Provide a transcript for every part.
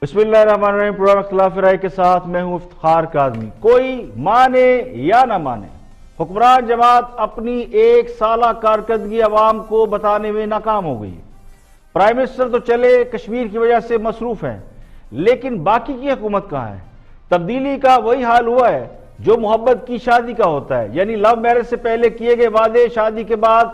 بسم اللہ الرحمن الرحیم۔ پروگرام اختلاف رائے کے ساتھ میں ہوں افتخار کاظمی۔ کوئی مانے یا نہ مانے، حکمران جماعت اپنی ایک سالہ کارکردگی عوام کو بتانے میں ناکام ہو گئی۔ پرائم منسٹر تو چلے کشمیر کی وجہ سے مصروف ہیں، لیکن باقی کی حکومت کہاں ہے؟ تبدیلی کا وہی حال ہوا ہے جو محبت کی شادی کا ہوتا ہے، یعنی لو میرج سے پہلے کیے گئے وعدے شادی کے بعد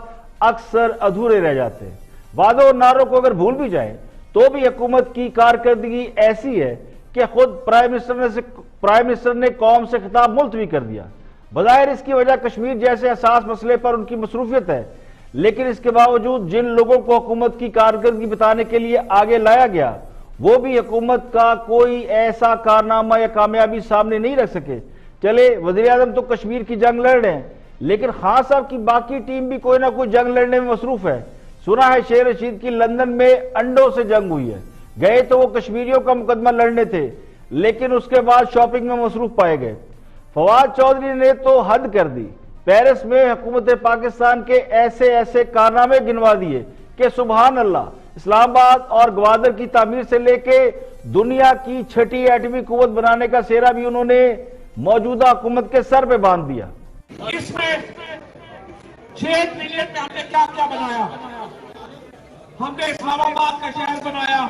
اکثر ادھورے رہ جاتے ہیں۔ وعدوں اور نعروں کو اگر بھول بھی جائیں تو بھی حکومت کی کارکردگی ایسی ہے کہ خود پرائم منسٹر نے قوم سے خطاب ملتوی کر دیا۔ بظاہر اس کی وجہ کشمیر جیسے حساس مسئلے پر ان کی مصروفیت ہے، لیکن اس کے باوجود جن لوگوں کو حکومت کی کارکردگی بتانے کے لیے آگے لایا گیا وہ بھی حکومت کا کوئی ایسا کارنامہ یا کامیابی سامنے نہیں رکھ سکے۔ چلے وزیر اعظم تو کشمیر کی جنگ لڑ رہے ہیں، لیکن خان صاحب کی باقی ٹیم بھی کوئی نہ کوئی جنگ لڑنے میں مصروف ہے۔ سنا ہے شیر رشید کی لندن میں انڈوں سے جنگ ہوئی ہے، گئے تو وہ کشمیریوں کا مقدمہ لڑنے تھے، لیکن اس کے بعد شاپنگ میں مصروف پائے گئے۔ فواد چودھری نے تو حد کر دی، پیرس میں حکومت پاکستان کے ایسے کارنامے گنوا دیے کہ سبحان اللہ، اسلام آباد اور گوادر کی تعمیر سے لے کے دنیا کی چھٹی ایٹمی قوت بنانے کا سہرا بھی انہوں نے موجودہ حکومت کے سر پہ باندھ دیا۔ اس میں 6 ٹریلین میں ہم نے کیا کیا بنایا؟ ہم نے اسلام آباد کا شہر بنایا،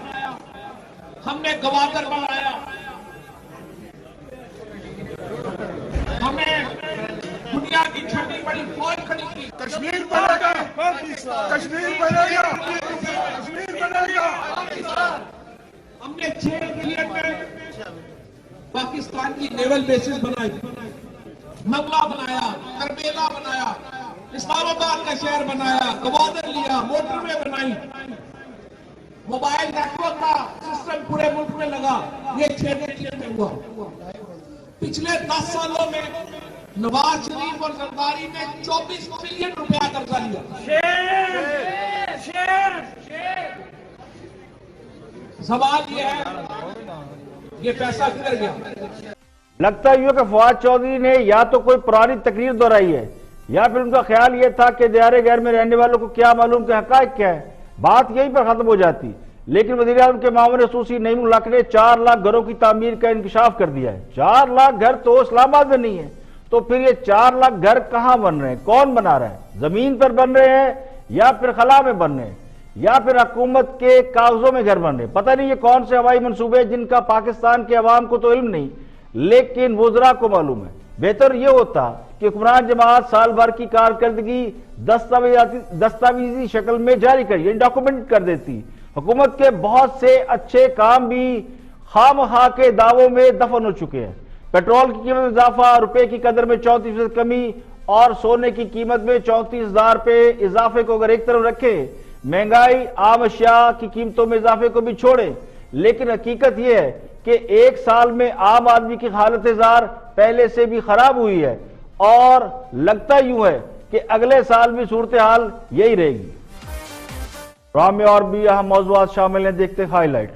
ہم نے گوادر بنایا، ہم نے دنیا کی چھٹی بڑی فوج کھڑی کی۔ کشمیر بنے گا، کشمیر بنے گا، کشمیر بنے گا۔ ہم نے 6 ٹریلین میں پاکستان کی نیول بیسز بنائی، منگلا بنایا، کربیلا بنایا، اسلام آباد کا شہر بنایا، گوادر لیا، موٹر وے بنائی، موبائل نیٹ ورک کا سسٹم پورے ملک میں لگا۔ یہ 6 ٹریلین میں ہوا۔ پچھلے 10 سالوں میں نواز شریف اور زرداری نے 24 بلین روپیہ قرضہ لیا۔ سوال یہ ہے یہ پیسہ کدھر گیا؟ لگتا ہے کہ فواد چودھری نے یا تو کوئی پرانی تقریر دہرائی ہے یا پھر ان کا خیال یہ تھا کہ دیار غیر میں رہنے والوں کو کیا معلوم کہ حقائق کیا ہے، بات یہیں پر ختم ہو جاتی۔ لیکن وزیر اعظم کے معاون خصوصی نعیم الحق نے 4 لاکھ گھروں کی تعمیر کا انکشاف کر دیا ہے۔ 4 لاکھ گھر تو اسلام آباد میں نہیں ہے، تو پھر یہ 4 لاکھ گھر کہاں بن رہے ہیں؟ کون بنا رہا ہے؟ زمین پر بن رہے ہیں یا پھر خلا میں بن رہے ہیں یا پھر حکومت کے کاغذوں میں گھر بن رہے ہیں؟ پتہ نہیں یہ کون سے ہوائی منصوبے جن کا پاکستان کے عوام کو تو علم نہیں، لیکن وزراء کو معلوم ہے۔ بہتر یہ ہوتا کہ حکمران جماعت سال بھر کی کارکردگی دستاویزی شکل میں جاری کر، یعنی ڈاکومنٹ کر دیتی۔ حکومت کے بہت سے اچھے کام بھی خام خواہ کے دعووں میں دفن ہو چکے ہیں۔ پیٹرول کی قیمت میں اضافہ، روپے کی قدر میں 34% کمی اور سونے کی قیمت میں 34,000 پہ اضافے کو اگر ایک طرف رکھیں، مہنگائی، عام اشیاء کی قیمتوں میں اضافے کو بھی چھوڑیں، لیکن حقیقت یہ ہے کہ 1 سال میں عام آدمی کی حالت زار پہلے سے بھی خراب ہوئی ہے اور لگتا یوں ہے کہ اگلے سال بھی صورتحال یہی رہے گی۔ پروگرام میں اور بھی اہم موضوعات شامل ہیں، دیکھتے ہیں ہائی لائٹ۔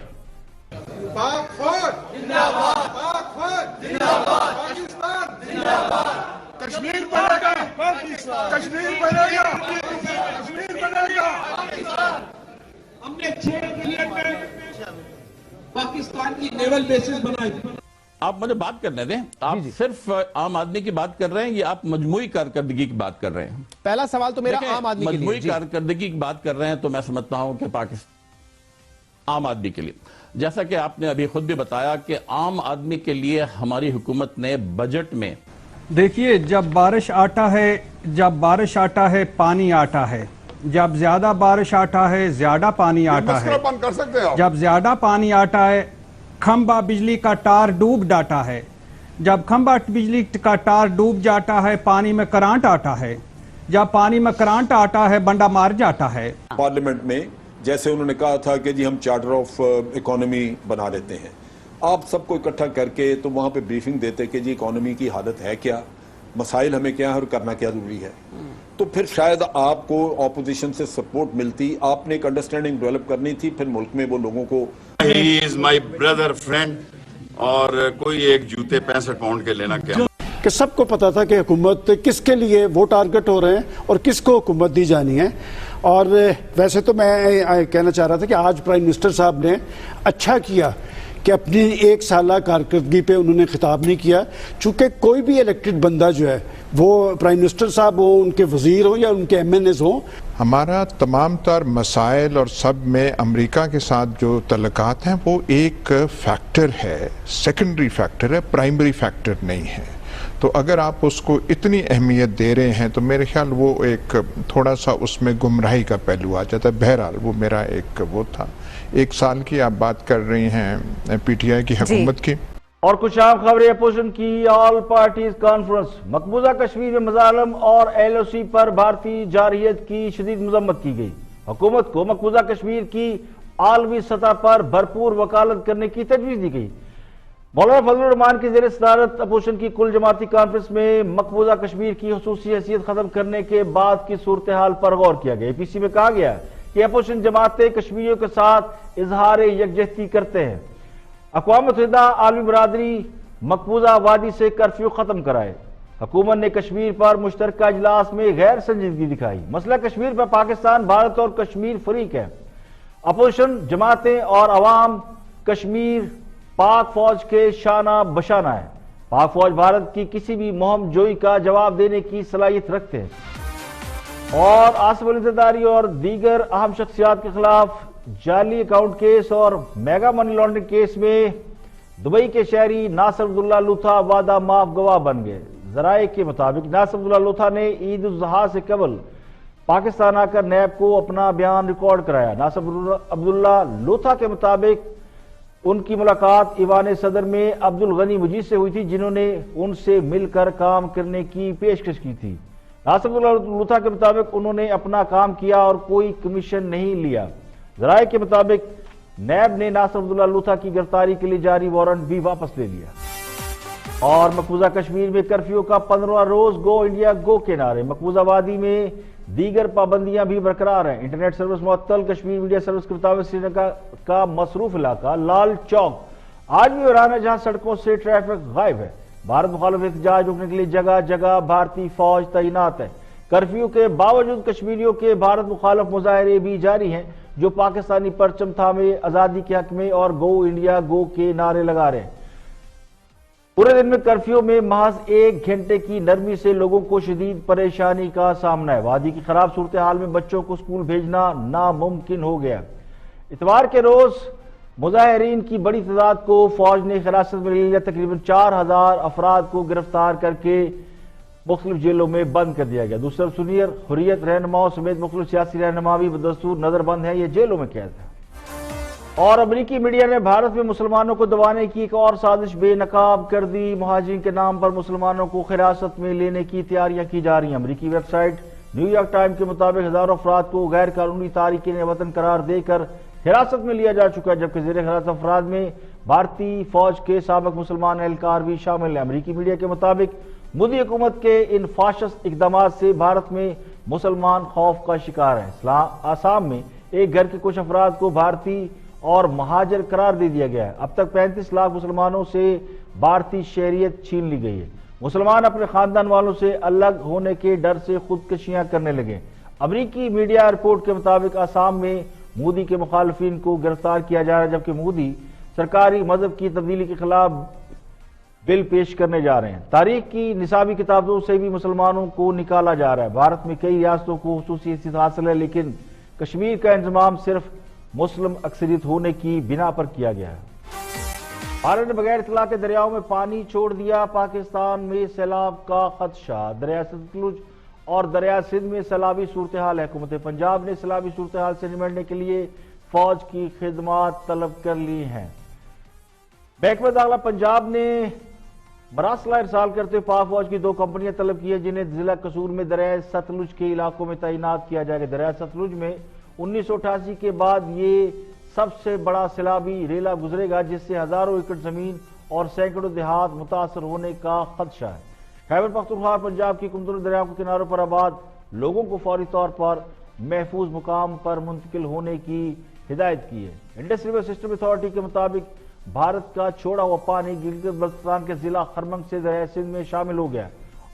پاک فوج زندہ باد، پاک فوج زندہ باد، پاکستان زندہ باد۔ کشمیر بنے گا، کشمیر بنے گا، کشمیر بنے گا۔ ہم نے 6 ٹریلین میں پاکستان کی نیول بیسز بنائی۔ آپ مجھے بات کرنے دیں، آپ صرف عام آدمی کی بات کر رہے ہیں یا آپ مجموعی کارکردگی کی بات کر رہے ہیں؟ پہلا سوال تو میرا عام آدمی کے لیے۔ مجموعی کارکردگی کی بات کر رہے ہیں تو میں سمجھتا ہوں کہ عام آدمی کے لیے، جیسا کہ آپ نے ابھی خود بھی بتایا کہ عام آدمی کے لیے ہماری حکومت نے بجٹ میں دیکھیے، جب بارش آتا ہے پانی آتا ہے، جب زیادہ بارش آتا ہے زیادہ پانی آتا ہے، بند کر سکتے ہیں آپ؟ جب زیادہ پانی آتا ہے کھمبا بجلی کا تار ڈوب جاتا ہے، جب کھمبا بجلی کا تار ڈوب جاتا ہے پانی میں کرنٹ آتا ہے، جب پانی میں کرنٹ آتا ہے بندہ مار جاتا ہے۔ پارلیمنٹ میں جیسے انہوں نے کہا تھا کہ جی ہم چارٹر آف اکانومی بنا لیتے ہیں، آپ سب کو اکٹھا کر کے تو وہاں پہ بریفنگ دیتے کہ جی اکانومی کی حالت ہے کیا، مسائل ہمیں کیا ہے اور کرنا کیا ضروری ہے، تو پھر شاید آپ کو اپوزیشن سے سپورٹ ملتی۔ آپ نے ایک انڈرسٹینڈنگ ڈیولپ کرنی تھی، پھر ملک میں وہ لوگوں کو ہی از مائی بردر فرینڈ، اور کوئی ایک جوتے 65 پاؤنڈ کے لینا کیا، کہ سب کو پتا تھا کہ حکومت کس کے لیے وہ ٹارگٹ ہو رہے ہیں اور کس کو حکومت دی جانی ہے۔ اور ویسے تو میں کہنا چاہ رہا تھا کہ آج پرائم منسٹر صاحب نے اچھا کیا کہ اپنی 1 سالہ کارکردگی پہ انہوں نے خطاب نہیں کیا، چونکہ کوئی بھی الیکٹڈ بندہ جو ہے وہ پرائم منسٹر صاحب ہوں، ان کے وزیر ہوں یا ان کے MNAs ہوں. ہمارا تمام تر مسائل اور سب میں امریکہ کے ساتھ جو تعلقات ہیں وہ ایک فیکٹر ہے، سیکنڈری فیکٹر ہے، پرائمری فیکٹر نہیں ہے. تو اگر آپ اس کو اتنی اہمیت دے رہے ہیں تو میرے خیال وہ ایک تھوڑا سا اس میں گمراہی کا پہلو آ جاتا ہے. بہرحال وہ میرا ایک وہ تھا. 1 سال کی آپ بات کر رہی ہیں PTI کی حکومت کی. اور کچھ عام خبریں. اپوزیشن کی آل پارٹیز کانفرنس. مقبوضہ کشمیر میں مظالم اور LOC پر بھارتی جارحیت کی شدید مذمت کی گئی. حکومت کو مقبوضہ کشمیر کی عالمی سطح پر بھرپور وکالت کرنے کی تجویز دی گئی. مولانا فضل الرحمان کی زیر صدارت اپوزیشن کی کل جماعتی کانفرنس میں مقبوضہ کشمیر کی خصوصی حیثیت ختم کرنے کے بعد کی صورتحال پر غور کیا گیا. APC میں کہا گیا کہ اپوزیشن جماعتیں کشمیریوں کے ساتھ اظہار یکجہتی کرتے ہیں. اقوام متحدہ عالمی برادری مقبوضہ وادی سے کرفیو ختم کرائے. حکومت نے کشمیر پر مشترکہ اجلاس میں غیر سنجیدگی دکھائی. مسئلہ کشمیر پر پاکستان، بھارت اور کشمیر فریق ہے. اپوزیشن جماعتیں اور عوام کشمیر پاک فوج کے شانہ بشانہ ہے. پاک فوج بھارت کی کسی بھی مہم جوئی کا جواب دینے کی صلاحیت رکھتے ہیں. اور آصف علی زرداری اور دیگر اہم شخصیات کے خلاف جعلی اکاؤنٹ کیس اور میگا منی لانڈرنگ کیس میں دبئی کے شہری ناصر عبداللہ لوتھا وعدہ معاف گواہ بن گئے. ذرائع کے مطابق ناصر عبداللہ لوتھا نے عید الاضحیٰ سے قبل پاکستان آ کر نیب کو اپنا بیان ریکارڈ کرایا. ناصر عبداللہ لوتھا کے مطابق ان کی ملاقات ایوان صدر میں عبد الغنی مجید سے ہوئی تھی، جنہوں نے ان سے مل کر کام کرنے کی پیشکش کی تھی. ناصر عبداللہ لوتھا کے مطابق انہوں نے اپنا کام کیا اور کوئی کمیشن نہیں لیا. ذرائع کے مطابق نیب نے ناصر عبداللہ لوتھا کی گرفتاری کے لیے جاری وارنٹ بھی واپس لے لیا. اور مقبوضہ کشمیر میں کرفیو کا 15واں روز گو انڈیا گو کے نعرے. مقبوضہ وادی میں دیگر پابندیاں بھی برقرار ہیں. انٹرنیٹ سروس معطل. کشمیر میڈیا سروس کے مطابق سری لنکا کا مصروف علاقہ لال چوک آج بھی ویران ہے، جہاں سڑکوں سے ٹریفک غائب ہے. بھارت مخالف احتجاج روکنے کے لیے جگہ جگہ بھارتی فوج تعینات ہے. کرفیو کے باوجود کشمیریوں کے بھارت مخالف مظاہرے بھی جاری ہیں، جو پاکستانی پرچم تھامے آزادی کے حق میں اور گو انڈیا گو کے نعرے لگا رہے ہیں. پورے دن میں کرفیو میں محض 1 گھنٹے کی نرمی سے لوگوں کو شدید پریشانی کا سامنا ہے. وادی کی خراب صورتحال میں بچوں کو اسکول بھیجنا ناممکن ہو گیا. اتوار کے روز مظاہرین کی بڑی تعداد کو فوج نے حراست میں لے لیا. تقریباً 4000 افراد کو گرفتار کر کے مختلف جیلوں میں بند کر دیا گیا. دوسری طرف سنی حریت رہنماؤں سمیت مختلف سیاسی رہنما بھی بدستور نظر بند ہیں، یہ جیلوں میں قید ہیں. اور امریکی میڈیا نے بھارت میں مسلمانوں کو دبانے کی ایک اور سازش بے نقاب کر دی. مہاجرین کے نام پر مسلمانوں کو حراست میں لینے کی تیاریاں کی جا رہی ہیں. امریکی website New York time کے مطابق ہزاروں افراد کو غیر قانونی تارکین وطن قرار دے کر حراست میں لیا جا چکا ہے، جبکہ زیر حراست افراد میں بھارتی فوج کے سابق مسلمان اہلکار بھی شامل ہیں. امریکی میڈیا کے مطابق مودی حکومت کے ان فاشسٹ اقدامات سے بھارت میں مسلمان خوف کا شکار ہیں. آسام میں ایک گھر کے کچھ افراد کو بھارتی اور مہاجر قرار دے دیا گیا ہے. اب تک 35 لاکھ مسلمانوں سے بھارتی شہریت چھین لی گئی ہے. مسلمان اپنے خاندان والوں سے الگ ہونے کے ڈر سے خودکشیاں کرنے لگے. امریکی میڈیا رپورٹ کے مطابق آسام میں مودی کے مخالفین کو گرفتار کیا جا رہا ہے، جبکہ مودی سرکاری مذہب کی تبدیلی کے خلاف بل پیش کرنے جا رہے ہیں. تاریخ کی نصابی کتابوں سے بھی مسلمانوں کو نکالا جا رہا ہے. بھارت میں کئی ریاستوں کو خصوصی حیثیت حاصل ہے، لیکن کشمیر کا انضمام صرف مسلم اکثریت ہونے کی بنا پر کیا گیا ہے. بھارت نے بغیر اطلاع کے دریاؤں میں پانی چھوڑ دیا. پاکستان میں سیلاب کا خدشہ. دریا ستلج اور دریا سندھ میں سیلابی صورتحال ہے. حکومت پنجاب نے سیلابی صورتحال سے نمٹنے کے لیے فوج کی خدمات طلب کر لی ہیں. محکمہ داخلہ پنجاب نے مراسلہ ارسال کرتے ہوئے پاک فوج کی 2 کمپنیاں طلب کی ہیں، جنہیں ضلع قصور میں دریا ستلج کے علاقوں میں تعینات کیا جائے گا. دریا ستلج میں 1988 کے بعد یہ سب سے بڑا سیلابی ریلا گزرے گا، جس سے ہزاروں ایکڑ زمین اور سینکڑوں دیہات متاثر ہونے کا خدشہ ہے. خیبر پختونخوا اور پنجاب کی کمزور دریاؤں کے کناروں پر آباد لوگوں کو فوری طور پر محفوظ مقام پر منتقل ہونے کی ہدایت کی ہے. انڈس ریور سسٹم اتھارٹی کے مطابق بھارت کا چھوڑا ہوا پانی گلگت بلتستان کے ضلع خرمنگ سے دریا سندھ میں شامل ہو گیا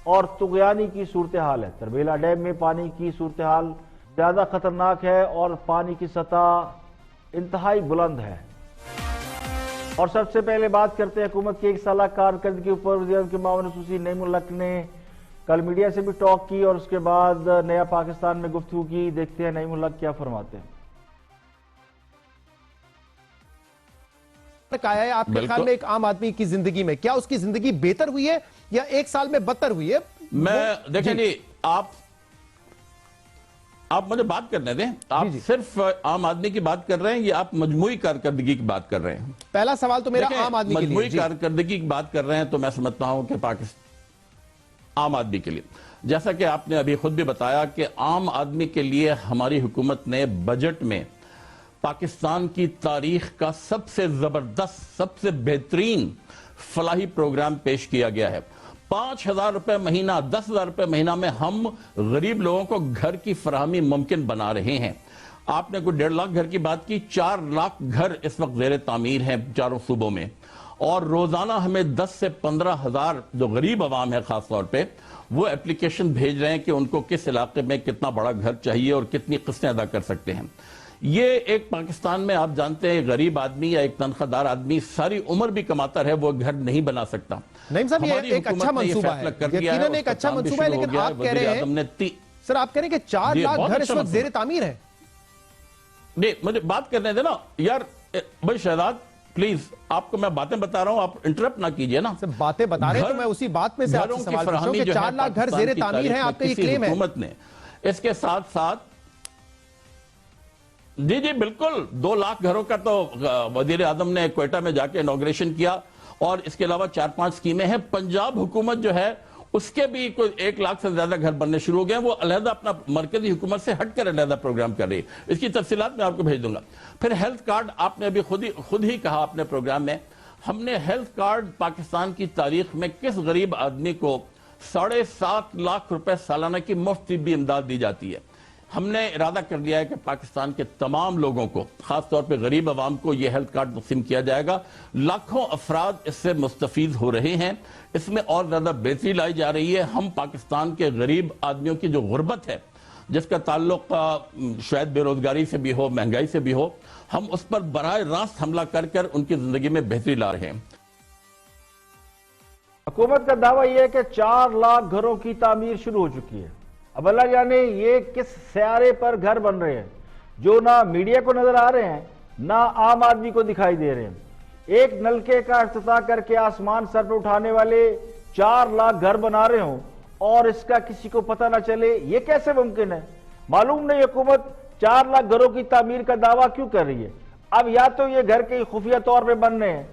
اور طغیانی کی صورتحال ہے. تربیلا ڈیم میں پانی کی صورتحال زیادہ خطرناک ہے اور پانی کی سطح انتہائی بلند ہے. اور سب سے پہلے بات کرتے ہیں حکومت کی ایک سالہ کارکردگی کے اوپر۔ وزیر اعظم کے معاون خصوصی نعیم الحق نے کل میڈیا سے بھی ٹاک کی اور اس کے بعد نیا پاکستان میں گفتگو کی۔ دیکھتے ہیں نعیم الحق کیا فرماتے ہیں۔ کہا ہے آپ کے خیال میں ایک عام آدمی کی زندگی میں کیا اس کی زندگی بہتر ہوئی ہے یا ایک سال میں بدتر ہوئی ہے؟ میں دیکھیں جی، آپ مجھے بات کرنے دیں۔ آپ صرف عام آدمی کی بات کر رہے ہیں یا آپ مجموعی کارکردگی کی بات کر رہے ہیں؟ پہلا سوال تو میرا عام آدمی کے لیے۔ مجموعی کارکردگی کی بات کر رہے ہیں تو میں سمجھتا ہوں کہ عام آدمی کے لیے، جیسا کہ آپ نے ابھی خود بھی بتایا کہ عام آدمی کے لیے ہماری حکومت نے بجٹ میں پاکستان کی تاریخ کا سب سے زبردست، سب سے بہترین فلاحی پروگرام پیش کیا گیا ہے۔ 5,000 روپے مہینہ، 10,000 روپے مہینہ میں ہم غریب لوگوں کو گھر کی فراہمی ممکن بنا رہے ہیں۔ آپ نے کوئی 1.5 لاکھ گھر کی بات کی، 4 لاکھ گھر اس وقت زیر تعمیر ہیں چاروں صوبوں میں، اور روزانہ ہمیں 10 سے 15,000 جو غریب عوام ہے خاص طور پہ وہ اپلیکیشن بھیج رہے ہیں کہ ان کو کس علاقے میں کتنا بڑا گھر چاہیے اور کتنی قسطیں ادا کر سکتے ہیں۔ یہ ایک پاکستان میں آپ جانتے ہیں غریب آدمی یا ایک تنخواہ دار آدمی ساری عمر بھی کماتا رہے وہ گھر نہیں بنا سکتا۔ نعیم صاحب یہ ایک اچھا منصوبہ ہے، یقیناً ایک اچھا منصوبہ ہے، لیکن آپ کہہ رہے ہیں سر، آپ کہہ رہے ہیں کہ 4 لاکھ گھر اس وقت زیر تعمیر ہے۔ نہیں، مجھے بات کرنے دے نا یار بھائی شہزاد، پلیز آپ کو میں باتیں بتا رہا ہوں، آپ انٹرپٹ نہ کیجئے نا۔ باتیں بتا رہے ہیں تو میں اسی بات میں سے آپ سے سوال پوچھ رہا ہوں کہ 4 لاکھ گھر زیر تعمیر ہیں، آپ کا یہ کلیم ہے۔ حکومت نے اس کے ساتھ ساتھ جی بالکل 2 لاکھ گھروں کا تو وزیر اعظم نے کوئٹہ میں جا کے انوگریشن کیا، اور اس کے علاوہ 4-5 اسکیمیں ہیں۔ پنجاب حکومت جو ہے اس کے بھی کوئی 1 لاکھ سے زیادہ گھر بننے شروع ہو گئے ہیں، وہ علیحدہ اپنا مرکزی حکومت سے ہٹ کر علیحدہ پروگرام کر رہی ہے۔ اس کی تفصیلات میں آپ کو بھیج دوں گا۔ پھر ہیلتھ کارڈ، آپ نے ابھی خود ہی کہا اپنے پروگرام میں، ہم نے ہیلتھ کارڈ پاکستان کی تاریخ میں کس غریب آدمی کو 7.5 لاکھ روپے سالانہ کی مفت طبی امداد دی جاتی ہے۔ ہم نے ارادہ کر لیا ہے کہ پاکستان کے تمام لوگوں کو، خاص طور پہ غریب عوام کو، یہ ہیلتھ کارڈ تقسیم کیا جائے گا۔ لاکھوں افراد اس سے مستفید ہو رہے ہیں، اس میں اور زیادہ بہتری لائی جا رہی ہے۔ ہم پاکستان کے غریب آدمیوں کی جو غربت ہے، جس کا تعلق شاید بے روزگاری سے بھی ہو، مہنگائی سے بھی ہو، ہم اس پر براہ راست حملہ کر کر ان کی زندگی میں بہتری لا رہے ہیں۔ حکومت کا دعویٰ یہ ہے کہ 4 لاکھ گھروں کی تعمیر شروع ہو چکی ہے۔ اب اللہ جانے یہ کس سیارے پر گھر بن رہے ہیں جو نہ میڈیا کو نظر آ رہے ہیں نہ عام آدمی کو دکھائی دے رہے ہیں۔ ایک نلکے کا افتتاح کر کے آسمان سر پر اٹھانے والے 4 لاکھ گھر بنا رہے ہوں اور اس کا کسی کو پتہ نہ چلے، یہ کیسے ممکن ہے؟ معلوم نہیں حکومت 4 لاکھ گھروں کی تعمیر کا دعویٰ کیوں کر رہی ہے۔ اب یا تو یہ گھر کے خفیہ طور پہ بن رہے ہیں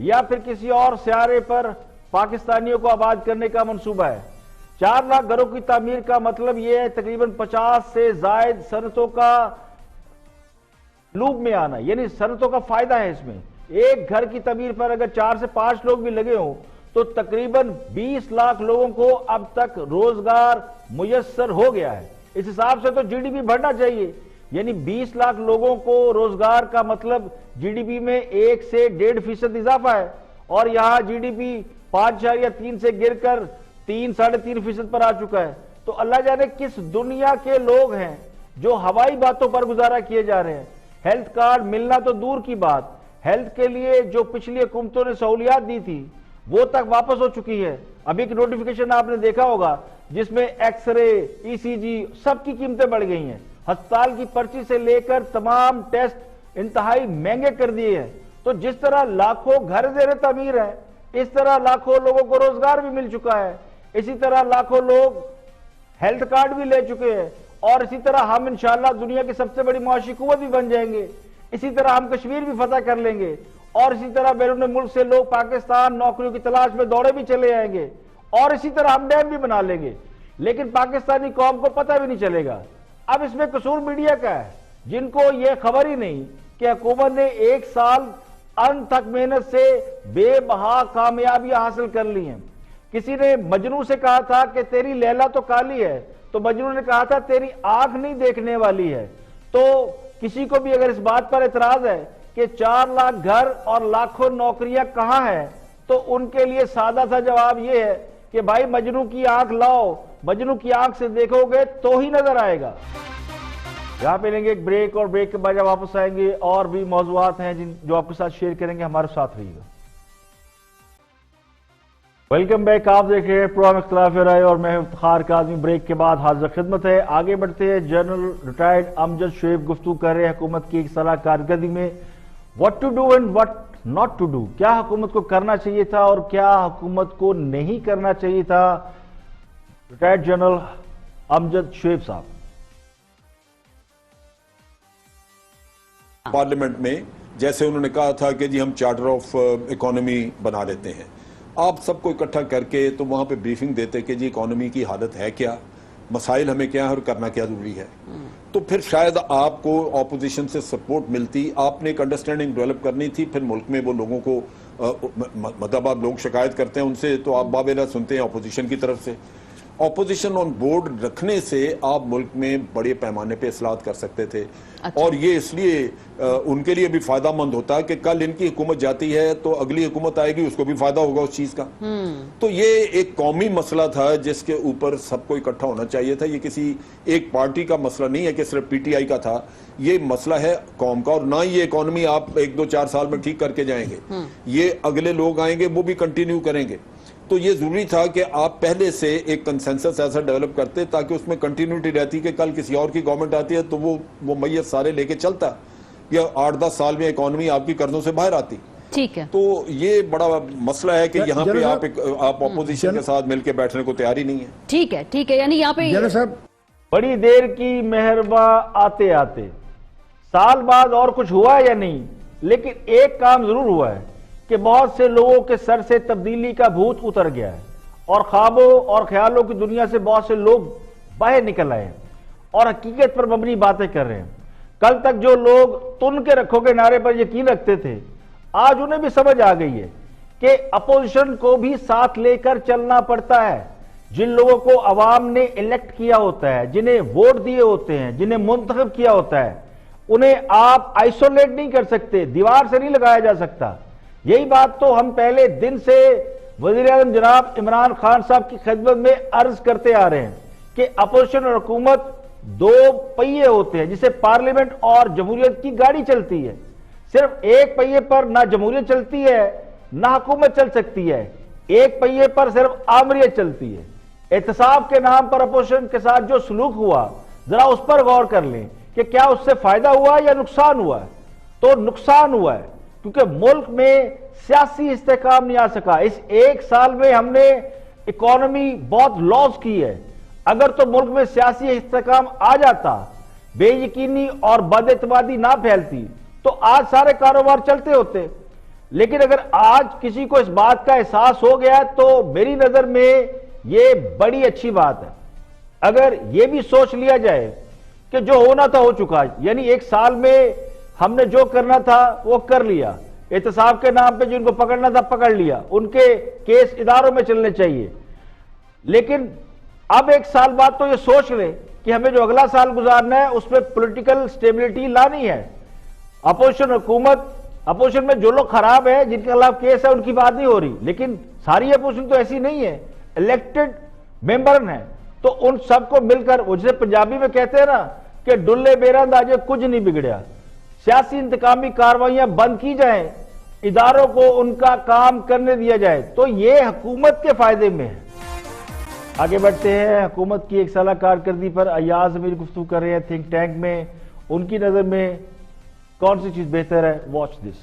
یا پھر کسی اور سیارے پر پاکستانیوں کو آباد کرنے کا منصوبہ ہے۔ 4 لاکھ گھروں کی تعمیر کا مطلب یہ ہے تقریباً 50 سے زائد صنعتوں کا لوپ میں آنا، یعنی صنعتوں کا فائدہ ہے اس میں۔ ایک گھر کی تعمیر پر اگر 4 سے 5 لوگ بھی لگے ہوں تو تقریباً 20 لاکھ لوگوں کو اب تک روزگار میسر ہو گیا ہے۔ اس حساب سے تو جی ڈی پی بڑھنا چاہیے، یعنی 20 لاکھ لوگوں کو روزگار کا مطلب جی ڈی پی میں 1 سے 1.5% اضافہ ہے، اور یہاں جی ڈی پی 5.3 سے گر کر 3-3.5% پر آ چکا ہے۔ تو اللہ جانے کس دنیا کے لوگ ہیں جو ہوائی باتوں پر گزارا کیے جا رہے ہیں۔ ہیلتھ کارڈ ملنا تو دور کی بات، ہیلتھ کے لیے جو پچھلی حکومتوں نے سہولیات دی تھی وہ تک واپس ہو چکی ہے۔ ابھی ایک نوٹیفیکیشن آپ نے دیکھا ہوگا جس میں ایکس رے، ای سی جی سب کی قیمتیں بڑھ گئی ہیں، ہسپتال کی پرچی سے لے کر تمام ٹیسٹ انتہائی مہنگے کر دیے ہیں۔ تو جس طرح لاکھوں گھر زیر تعمیر ہیں، اس طرح لاکھوں لوگوں کو روزگار بھی مل چکا ہے، اسی طرح لاکھوں لوگ ہیلتھ کارڈ بھی لے چکے ہیں، اور اسی طرح ہم انشاءاللہ دنیا کی سب سے بڑی معاشی قوت بھی بن جائیں گے۔ اسی طرح ہم کشمیر بھی فتح کر لیں گے، اور اسی طرح بیرون ملک سے لوگ پاکستان نوکریوں کی تلاش میں دوڑے بھی چلے آئیں گے، اور اسی طرح ہم ڈیم بھی بنا لیں گے، لیکن پاکستانی قوم کو پتہ بھی نہیں چلے گا۔ اب اس میں قصور میڈیا کا ہے، جن کو یہ خبر ہی نہیں کہ حکومت نے 1 سال انتھک محنت سے بے بہا کامیابیاں حاصل کر لی ہیں۔ کسی نے مجنوں سے کہا تھا کہ تیری لیلا تو کالی ہے، تو مجنوں نے کہا تھا تیری آنکھ نہیں دیکھنے والی ہے۔ تو کسی کو بھی اگر اس بات پر اعتراض ہے کہ 4 لاکھ گھر اور لاکھوں نوکریاں کہاں ہیں، تو ان کے لیے سادہ سا جواب یہ ہے کہ بھائی مجنوں کی آنکھ لاؤ، مجنوں کی آنکھ سے دیکھو گے تو ہی نظر آئے گا۔ یہاں پہ لیں گے ایک بریک اور بریک کے بعد جب واپس آئیں گے اور بھی موضوعات ہیں جو آپ کے ساتھ شیئر کریں گے. ہمارے ساتھ رہیے گا. Welcome back. آپ دیکھ رہے ہیں پروگرام اختلاف رائے اور میں افتخار کاظمی. بریک کے بعد حاضر خدمت ہے. آگے بڑھتے ہیں. جنرل ریٹائرڈ امجد شعیب گفتگو کر رہے ہیں حکومت کی ایک سالہ کارکردگی میں. What to do and what not to do. کیا حکومت کو کرنا چاہیے تھا اور کیا حکومت کو نہیں کرنا چاہیے تھا. ریٹائرڈ جنرل امجد شعیب صاحب. پارلیمنٹ میں جیسے انہوں نے کہا تھا کہ جی ہم چارٹر آف اکانومی بنا لیتے ہیں, آپ سب کو اکٹھا کر کے تو وہاں پہ بریفنگ دیتے کہ جی اکانومی کی حالت ہے کیا, مسائل ہمیں کیا ہے اور کرنا کیا ضروری ہے, تو پھر شاید آپ کو اپوزیشن سے سپورٹ ملتی. آپ نے ایک انڈرسٹینڈنگ ڈیولپ کرنی تھی. پھر ملک میں وہ لوگوں کو مطلب آپ لوگ شکایت کرتے ہیں ان سے تو آپ بابیلا سنتے ہیں اپوزیشن کی طرف سے. اپوزیشن آن بورڈ رکھنے سے آپ ملک میں بڑے پیمانے پہ اصلاحات کر سکتے تھے. اور یہ اس لیے ان کے لیے بھی فائدہ مند ہوتا ہے کہ کل ان کی حکومت جاتی ہے تو اگلی حکومت آئے گی, اس کو بھی فائدہ ہوگا اس چیز کا. تو یہ ایک قومی مسئلہ تھا جس کے اوپر سب کو اکٹھا ہونا چاہیے تھا. یہ کسی ایک پارٹی کا مسئلہ نہیں ہے کہ صرف پی ٹی آئی کا تھا, یہ مسئلہ ہے قوم کا. اور نہ یہ اکانومی آپ 1-2-4 سال میں ٹھیک کر کے جائیں گے, یہ اگلے لوگ آئیں گے وہ بھی کنٹینیو کریں گے. تو یہ ضروری تھا کہ آپ پہلے سے ایک کنسنسس ایسا ڈیولپ کرتے تاکہ اس میں کنٹینیوٹی رہتی کہ کل کسی اور کی گورنمنٹ آتی ہے تو وہ میت سارے لے کے چلتا, یا 8-10 سال میں اکانومی آپ کی قرضوں سے باہر آتی. ٹھیک ہے. تو یہ بڑا مسئلہ ہے کہ یہاں پہ آپ اپوزیشن کے ساتھ مل کے بیٹھنے کو تیار ہی نہیں ہے. ٹھیک ہے, ٹھیک ہے. یعنی یہاں پہ بڑی دیر کی مہرباں آتے آتے سال بعد اور کچھ ہوا ہے یا نہیں, لیکن ایک کام ضرور ہوا ہے کہ بہت سے لوگوں کے سر سے تبدیلی کا بھوت اتر گیا ہے اور خوابوں اور خیالوں کی دنیا سے بہت سے لوگ باہر نکل آئے ہیں اور حقیقت پر مبنی باتیں کر رہے ہیں. کل تک جو لوگ تن کے رکھو کے نعرے پر یقین رکھتے تھے, آج انہیں بھی سمجھ آ گئی ہے کہ اپوزیشن کو بھی ساتھ لے کر چلنا پڑتا ہے. جن لوگوں کو عوام نے الیکٹ کیا ہوتا ہے, جنہیں ووٹ دیے ہوتے ہیں, جنہیں منتخب کیا ہوتا ہے, انہیں آپ آئسولیٹ نہیں کر سکتے, دیوار سے نہیں لگایا جا سکتا. یہی بات تو ہم پہلے دن سے وزیر اعظم جناب عمران خان صاحب کی خدمت میں عرض کرتے آ رہے ہیں کہ اپوزیشن اور حکومت 2 پہیے ہوتے ہیں جسے پارلیمنٹ اور جمہوریت کی گاڑی چلتی ہے. صرف ایک پہیے پر نہ جمہوریت چلتی ہے نہ حکومت چل سکتی ہے, ایک پہیے پر صرف آمریت چلتی ہے. احتساب کے نام پر اپوزیشن کے ساتھ جو سلوک ہوا, ذرا اس پر غور کر لیں کہ کیا اس سے فائدہ ہوا یا نقصان ہوا ہے. تو نقصان ہوا ہے کیونکہ ملک میں سیاسی استحکام نہیں آ سکا. اس 1 سال میں ہم نے اکانومی بہت لاس کی ہے. اگر تو ملک میں سیاسی استحکام آ جاتا, بے یقینی اور بد اعتمادی نہ پھیلتی, تو آج سارے کاروبار چلتے ہوتے. لیکن اگر آج کسی کو اس بات کا احساس ہو گیا تو میری نظر میں یہ بڑی اچھی بات ہے. اگر یہ بھی سوچ لیا جائے کہ جو ہونا تھا ہو چکا, یعنی 1 سال میں ہم نے جو کرنا تھا وہ کر لیا, احتساب کے نام پہ جن کو پکڑنا تھا پکڑ لیا, ان کے کیس اداروں میں چلنے چاہیے. لیکن اب 1 سال بعد تو یہ سوچ لیں کہ ہمیں جو اگلا سال گزارنا ہے اس میں پولیٹیکل سٹیبلٹی لانی ہے. اپوزیشن حکومت, اپوزیشن میں جو لوگ خراب ہیں جن کے خلاف کیس ہے ان کی بات نہیں ہو رہی, لیکن ساری اپوزیشن تو ایسی نہیں ہے, الیکٹڈ ممبرن ہیں. تو ان سب کو مل کر, وہ جسے پنجابی میں کہتے ہیں نا کہ ڈلے بیرند آجے کچھ نہیں بگڑیا, سیاسی انتقامی کارروائیاں بند کی جائیں, اداروں کو ان کا کام کرنے دیا جائے, تو یہ حکومت کے فائدے میں ہے. آگے بڑھتے ہیں. حکومت کی 1 سالہ کارکردگی پر ایاز امیر گفتگو کر رہے ہیں تھنک ٹینک میں. ان کی نظر میں کون سی چیز بہتر ہے؟ Watch this.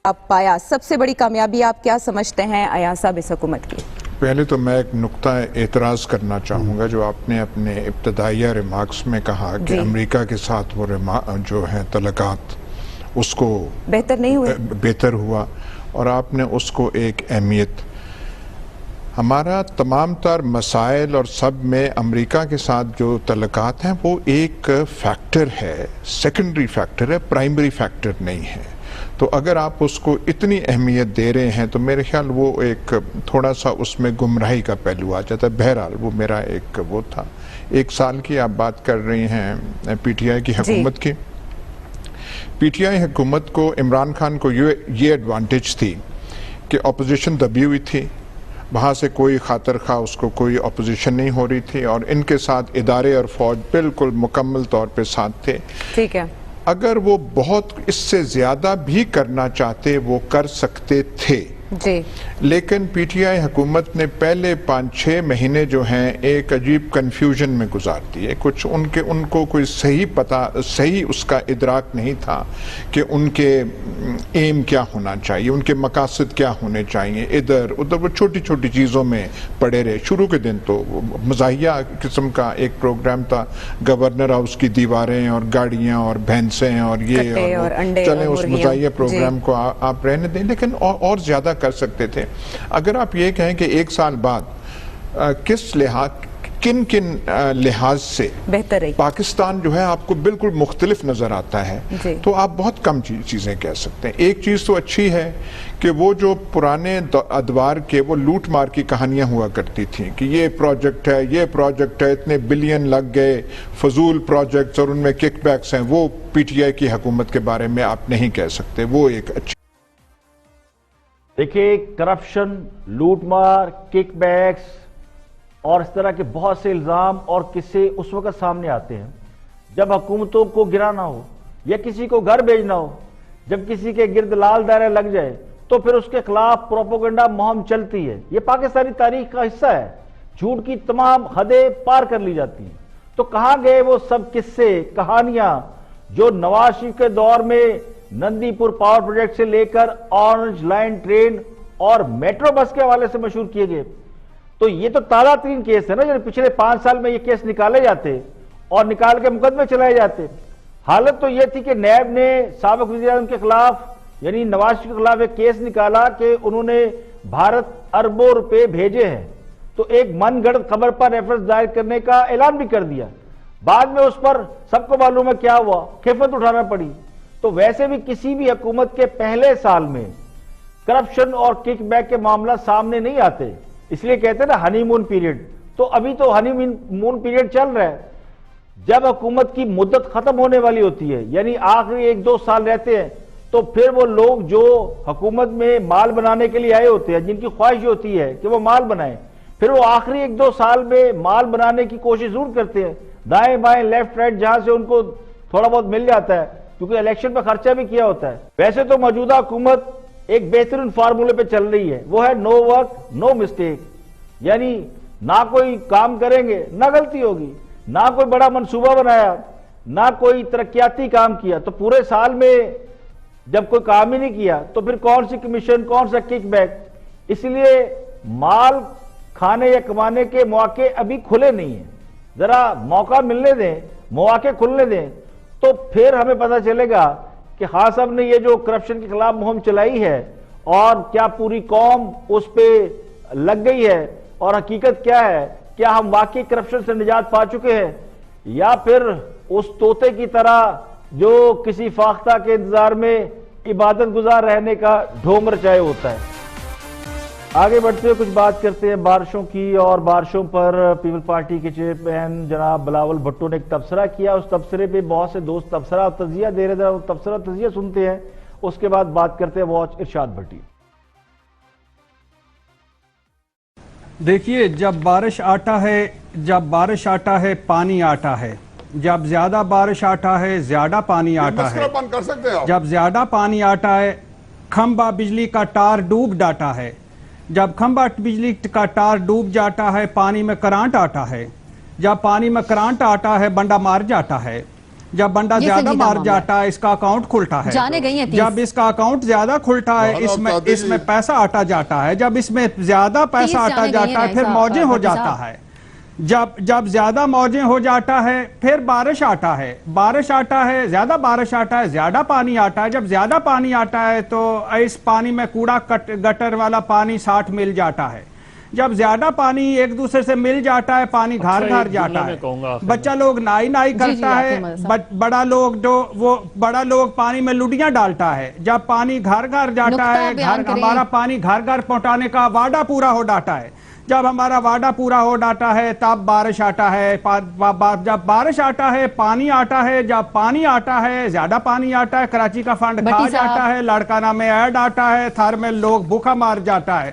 آپ پایا سب سے بڑی کامیابی آپ کیا سمجھتے ہیں ایاز صاحب اس حکومت کی؟ پہلے تو میں ایک نقطہ اعتراض کرنا چاہوں گا جو آپ نے اپنے ابتدائیہ ریمارکس میں کہا کہ امریکہ کے ساتھ وہ جو ہیں تعلقات اس کو بہتر نہیں ہوئے, بہتر ہوا, اور آپ نے اس کو ایک اہمیت. ہمارا تمام تر مسائل اور سب میں امریکہ کے ساتھ جو تعلقات ہیں وہ ایک فیکٹر ہے, سیکنڈری فیکٹر ہے, پرائمری فیکٹر نہیں ہے. تو اگر آپ اس کو اتنی اہمیت دے رہے ہیں تو میرے خیال وہ ایک تھوڑا سا اس میں گمراہی کا پہلو آ جاتا ہے. بہرحال وہ میرا ایک وہ تھا. 1 سال کی آپ بات کر رہی ہیں پی ٹی آئی کی حکومت کی. پی ٹی آئی حکومت کو عمران خان کو یہ ایڈوانٹیج تھی کہ اپوزیشن دبی ہوئی تھی, وہاں سے کوئی خاطر خواہ اس کو کوئی اپوزیشن نہیں ہو رہی تھی اور ان کے ساتھ ادارے اور فوج بالکل مکمل طور پہ ساتھ تھے. ٹھیک ہے. اگر وہ بہت اس سے زیادہ بھی کرنا چاہتے وہ کر سکتے تھے جی. لیکن پی ٹی آئی حکومت نے پہلے 5-6 مہینے جو ہیں ایک عجیب کنفیوژن میں گزار دیے. کچھ ان کو کوئی صحیح اس کا ادراک نہیں تھا کہ ان کے ایم کیا ہونا چاہیے, ان کے مقاصد کیا ہونے چاہیے. ادھر ادھر وہ چھوٹی چھوٹی چیزوں میں پڑے رہے. شروع کے دن تو مزاحیہ قسم کا ایک پروگرام تھا, گورنر ہاؤس کی دیواریں اور گاڑیاں اور بھینسیں اور یہ اور چلیں اس مزاحیہ پروگرام کو آپ رہنے دیں, لیکن اور زیادہ کر سکتے تھے. اگر آپ یہ کہیں کہ 1 سال بعد کن لحاظ سے بہتر ہے پاکستان جو ہے آپ کو بالکل مختلف نظر آتا ہے تو آپ بہت کم چیزیں کہہ سکتے ہیں. ایک چیز تو اچھی ہے کہ وہ جو پرانے ادوار کے وہ لوٹ مار کی کہانیاں ہوا کرتی تھیں کہ یہ پروجیکٹ ہے اتنے بلین لگ گئے, فضول پروجیکٹس اور ان میں کک بیکس ہیں, وہ پی ٹی آئی کی حکومت کے بارے میں آپ نہیں کہہ سکتے. وہ ایک اچھی دیکھیں, کرپشن, لوٹ مار, کک بیکس اور اس طرح کے بہت سے الزام اور قصے اس وقت سامنے آتے ہیں جب حکومتوں کو گرانا ہو یا کسی کو گھر بھیجنا ہو, جب کسی کے گرد لال دائرہ لگ جائے تو پھر اس کے خلاف پروپیگنڈا مہم چلتی ہے. یہ پاکستانی تاریخ کا حصہ ہے. جھوٹ کی تمام حدیں پار کر لی جاتی ہیں. تو کہاں گئے وہ سب قصے, کہانیاں جو نواز شریف کے دور میں نندی پور پاور پروجیکٹ سے لے کر اورنج لائن ٹرین اور میٹرو بس کے حوالے سے مشہور کیے گئے. تو یہ تو تازہ ترین کیس ہے نا, جو پچھلے 5 سال میں یہ کیس نکالے جاتے اور نکال کے مقدمے چلائے جاتے. حالت تو یہ تھی کہ نیب نے سابق وزیر اعظم کے خلاف یعنی نواز شریف کے خلاف ایک کیس نکالا کہ انہوں نے بھارت اربوں روپے بھیجے ہیں, تو ایک من گھڑت خبر پر ریفرنس دائر کرنے کا اعلان بھی کر دیا. بعد میں اس پر سب کو معلوم ہے کیا ہوا, خفت اٹھانا پڑی. تو ویسے بھی کسی بھی حکومت کے پہلے سال میں کرپشن اور کک بیک کے معاملہ سامنے نہیں آتے, اس لیے کہتے ہیں نا ہنی مون پیریڈ. تو ابھی تو ہنی مون پیریڈ چل رہا ہے. جب حکومت کی مدت ختم ہونے والی ہوتی ہے یعنی آخری 1-2 سال رہتے ہیں, تو پھر وہ لوگ جو حکومت میں مال بنانے کے لیے آئے ہوتے ہیں, جن کی خواہش ہوتی ہے کہ وہ مال بنائیں, پھر وہ آخری 1-2 سال میں مال بنانے کی کوشش ضرور کرتے ہیں, دائیں بائیں لیفٹ رائٹ جہاں سے ان کو تھوڑا بہت مل جاتا ہے, کیونکہ الیکشن پہ خرچہ بھی کیا ہوتا ہے. ویسے تو موجودہ حکومت ایک بہترین فارمولے پہ چل رہی ہے, وہ ہے نو ورک نو مسٹیک. یعنی نہ کوئی کام کریں گے نہ غلطی ہوگی, نہ کوئی بڑا منصوبہ بنایا نہ کوئی ترقیاتی کام کیا, تو پورے سال میں جب کوئی کام ہی نہیں کیا تو پھر کون سی کمیشن, کون سا کک بیک. اس لیے مال کھانے یا کمانے کے مواقع ابھی کھلے نہیں ہیں. ذرا موقع ملنے دیں, مواقع کھلنے دیں, تو پھر ہمیں پتہ چلے گا کہ خان صاحب نے یہ جو کرپشن کے خلاف مہم چلائی ہے اور کیا پوری قوم اس پہ لگ گئی ہے, اور حقیقت کیا ہے, کیا ہم واقعی کرپشن سے نجات پا چکے ہیں یا پھر اس طوطے کی طرح جو کسی فاختہ کے انتظار میں عبادت گزار رہنے کا ڈھونگ رچائے ہوتا ہے. آگے بڑھتے ہوئے کچھ بات کرتے ہیں بارشوں کی, اور بارشوں پر پیپل پارٹی کے چیئرمین جناب بلاول بھٹو نے ایک تبصرہ کیا. اس تبصرے پہ بہت سے دوست تبصرہ اور تجزیہ دے رہے تھے, وہ تبصرہ اور تجزیہ سنتے ہیں, اس کے بعد بات کرتے ہیں واچ ارشاد بھٹی. دیکھیے, جب بارش آتا ہے پانی آتا ہے, جب زیادہ بارش آتا ہے زیادہ پانی آتا ہے, جب زیادہ پانی آتا ہے کھمبا بجلی کا تار ڈوب جاتا ہے, جب کھمبا بجلی کا تار ڈوب جاتا ہے پانی میں کرنٹ آتا ہے, جب پانی میں کرنٹ آتا ہے بندہ مار جاتا ہے, جب بندہ زیادہ مار جاتا ہے اس کا اکاؤنٹ کھلتا ہے, جب اس کا اکاؤنٹ زیادہ کھلتا ہے اس میں پیسہ آتا جاتا ہے, جب اس میں زیادہ پیسہ آتا جاتا ہے پھر موجیں ہو جاتا ہے, جب زیادہ موجیں ہو جاتا ہے پھر بارش آتا ہے, زیادہ بارش آتا ہے زیادہ پانی آتا ہے, جب زیادہ پانی آتا ہے تو اس پانی میں کوڑا گٹر والا پانی ساتھ مل جاتا ہے, جب زیادہ پانی ایک دوسرے سے مل جاتا ہے پانی گھر گھر جاتا ہے, بچہ لوگ نائی کرتا ہے, بڑا لوگ پانی میں لڈیاں ڈالتا ہے, جب پانی گھر گھر جاتا ہے, ہمارا پانی گھر گھر پہنچانے کا وعدہ پورا ہو جاتا ہے, جب ہمارا وعدہ پورا ہو جاتا ہے تب بارش آتا ہے, جب بارش آتا ہے پانی آتا ہے, جب پانی آتا ہے زیادہ پانی آتا ہے کراچی کا فنڈ کھا جاتا ہے, لڑکانہ میں ایڈ آتا ہے, تھر میں لوگ بھوکا مار جاتا ہے,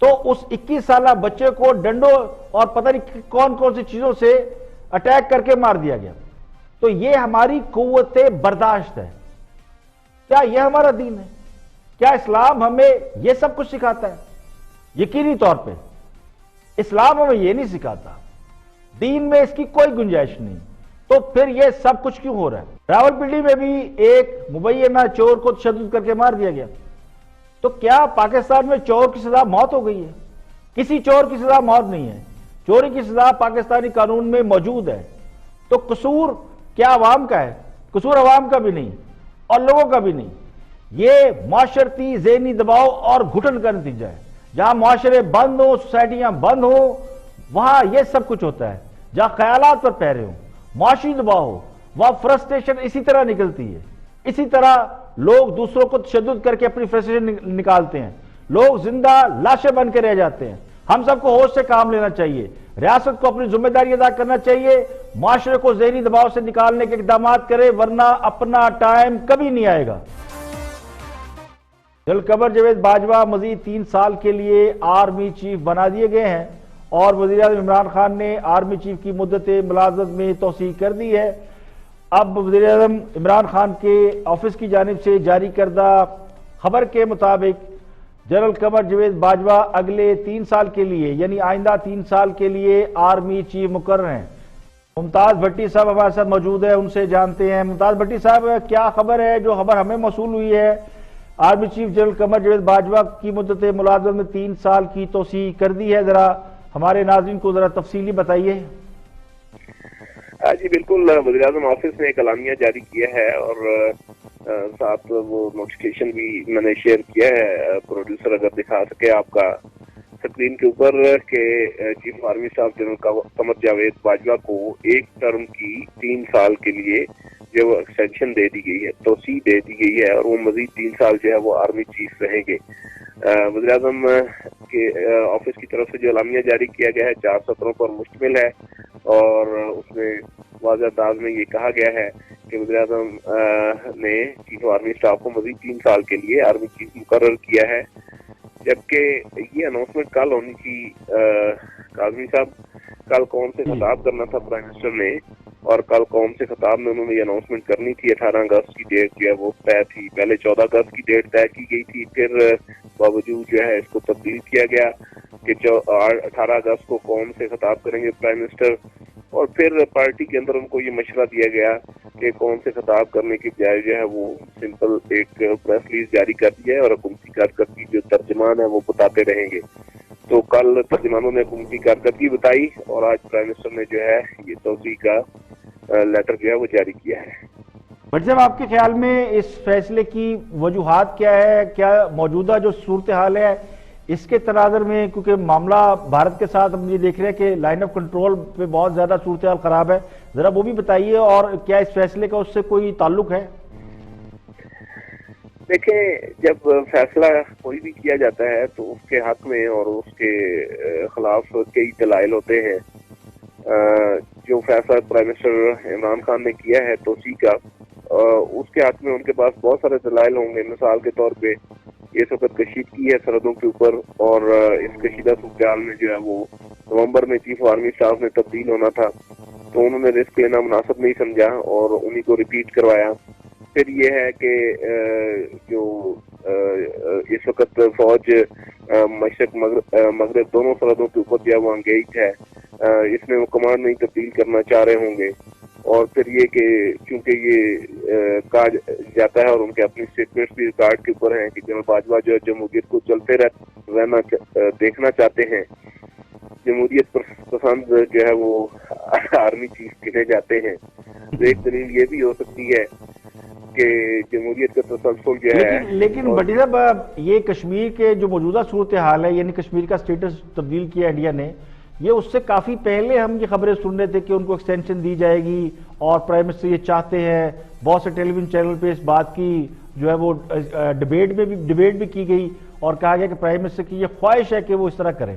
تو اس 21 سالہ بچے کو ڈنڈوں اور پتہ نہیں کون کون سی چیزوں سے اٹیک کر کے مار دیا گیا. تو یہ ہماری قوت برداشت ہے. کیا یہ ہمارا دین ہے؟ کیا اسلام ہمیں یہ سب کچھ سکھاتا ہے؟ یقینی طور پہ اسلام ہمیں یہ نہیں سکھاتا. دین میں اس کی کوئی گنجائش نہیں. تو پھر یہ سب کچھ کیوں ہو رہا ہے؟ راولپنڈی میں بھی ایک مبینہ چور کو تشدد کر کے مار دیا گیا. تو کیا پاکستان میں چور کی سزا موت ہو گئی ہے؟ کسی چور کی سزا موت نہیں ہے. چوری کی سزا پاکستانی قانون میں موجود ہے. تو قصور کیا عوام کا ہے؟ قصور عوام کا بھی نہیں اور لوگوں کا بھی نہیں. یہ معاشرتی ذہنی دباؤ اور گھٹن کا نتیجہ ہے. جہاں معاشرے بند ہوں، سوسائٹیاں بند ہوں، وہاں یہ سب کچھ ہوتا ہے. جہاں خیالات پر پہرے ہوں، معاشی دباؤ ہو، وہاں فرسٹریشن اسی طرح نکلتی ہے. اسی طرح لوگ دوسروں کو تشدد کر کے اپنی فرسٹریشن نکالتے ہیں. لوگ زندہ لاشیں بن کے رہ جاتے ہیں. ہم سب کو ہوش سے کام لینا چاہیے. ریاست کو اپنی ذمہ داری ادا کرنا چاہیے. معاشرے کو ذہنی دباؤ سے نکالنے کے اقدامات کرے، ورنہ اپنا ٹائم کبھی نہیں آئے گا. جنرل قمر جاوید باجوہ مزید 3 سال کے لیے آرمی چیف بنا دیے گئے ہیں اور وزیر اعظم عمران خان نے آرمی چیف کی مدت ملازمت میں توسیع کر دی ہے. اب وزیر اعظم عمران خان کے آفس کی جانب سے جاری کردہ خبر کے مطابق جنرل قمر جاوید باجوہ اگلے 3 سال کے لیے یعنی آئندہ 3 سال کے لیے آرمی چیف مقرر ہیں. ممتاز بھٹی صاحب ہمارے ساتھ موجود ہے، ان سے جانتے ہیں. ممتاز بھٹی صاحب، کیا خبر ہے؟ جو خبر ہمیں موصول ہوئی ہے army chief general Qamar Javed Bajwa کی مدت ملازمت میں 3 سال کی توسیع کر دی ہے. ذرا ہمارے ناظرین کو ذرا تفصیلی بتائیے. جی بالکل، وزیر اعظم آفس نے ایک اعلامیہ جاری کیا ہے اور ساتھ وہ نوٹیفکیشن بھی میں نے شیئر کیا ہے. پروڈیوسر اگر دکھا سکے آپ کا اسکرین کے اوپر کہ chief army staff general Qamar Javed Bajwa کو ایک ٹرم کی 3 سال کے لیے جو ایکسٹینشن دے دی گئی ہے، توسیع دے دی گئی ہے اور وہ مزید 3 سال جو ہے وہ آرمی چیف رہیں گے. وزیر اعظم کے آفس کی طرف سے جو اعلامیہ جاری کیا گیا ہے 4 سطروں پر مشتمل ہے اور اس میں واضح انداز میں یہ کہا گیا ہے کہ وزیر اعظم نے چیف آرمی اسٹاف کو مزید 3 سال کے لیے آرمی چیف مقرر کیا ہے. جبکہ یہ اناؤنسمنٹ کل ہونی تھی. کاظمی صاحب کل قوم سے خطاب کرنا تھا پرائم منسٹر نے، اور کل قوم سے خطاب میں انہوں نے یہ اناؤنسمنٹ کرنی تھی. 18 اگست کی ڈیٹ جو ہے وہ طے تھی. پہلے 14 اگست کی ڈیٹ طے کی گئی تھی، پھر باوجود جو ہے اس کو تبدیل کیا گیا کہ 18 اگست کو قوم سے خطاب کریں گے پرائم منسٹر. اور پھر پارٹی کے اندر ان کو یہ مشورہ دیا گیا کہ قوم سے خطاب کرنے کی بجائے جو ہے وہ سمپل ایک پریس ریلیز جاری کر دیا ہے اور حکومتی کارکردگی جو ترجمان ہے وہ بتاتے رہیں گے. تو کل ترجمانوں نے حکومتی کارکردگی بتائی اور آج پرائم منسٹر نے جو ہے یہ توسیع کا لیٹر جو ہے وہ جاری کیا ہے. بٹ صاحب، آپ کے خیال میں اس فیصلے کی وجوہات کیا ہے؟ کیا موجودہ جو صورتحال ہے اس کے تناظر میں، کیونکہ معاملہ بھارت کے ساتھ ہم یہ دیکھ رہے ہیں کہ لائن آف کنٹرول پہ بہت زیادہ صورتحال خراب ہے، ذرا وہ بھی بتائیے. اور کیا اس فیصلے کا اس سے کوئی تعلق ہے؟ دیکھیں، جب فیصلہ کوئی بھی کیا جاتا ہے تو اس کے حق میں اور اس کے خلاف کئی دلائل ہوتے ہیں. جو فیصلہ پرائم منسٹر عمران خان نے کیا ہے توسیع کا، اس کے حق میں ان کے پاس بہت سارے دلائل ہوں گے. مثال کے طور پہ اس وقت کشیدگی ہے سرحدوں کے اوپر، اور اس کشیدہ صورتحال میں جو ہے وہ نومبر میں چیف آرمی اسٹاف نے تبدیل ہونا تھا تو انہوں نے رسک لینا مناسب نہیں سمجھا اور انہی کو ریپیٹ کروایا. پھر یہ ہے کہ جو اس وقت فوج مشرق مغرب دونوں سرحدوں کے اوپر جو ہے وہ انگیج ہے، اس میں وہ کمانڈ نہیں تبدیل کرنا چاہ رہے ہوں گے. اور پھر یہ کہ چونکہ یہ کہا جاتا ہے اور ان کے اپنی اسٹیٹمنٹس بھی ریکارڈ کے اوپر ہیں کہ جنرل باجوہ جو جمہوریت کو چلتے رہنا دیکھنا چاہتے ہیں. جمہوریت پسند جو ہے وہ آرمی چیف کہے جاتے ہیں. ایک دلیل یہ بھی ہو سکتی ہے کہ جمہوریت کا تسلسل جو ہے. لیکن بٹی صاحب، یہ کشمیر کے جو موجودہ صورتحال ہے، یعنی کشمیر کا سٹیٹس تبدیل کیا انڈیا نے، یہ اس سے کافی پہلے ہم یہ خبریں سن رہے تھے کہ ان کو ایکسٹینشن دی جائے گی اور پرائم منسٹر یہ چاہتے ہیں. بہت سے ٹیلی ویژن چینل پہ اس بات کی جو ہے وہ ڈیبیٹ بھی کی گئی اور کہا گیا کہ پرائم منسٹر کی یہ خواہش ہے کہ وہ اس طرح کریں.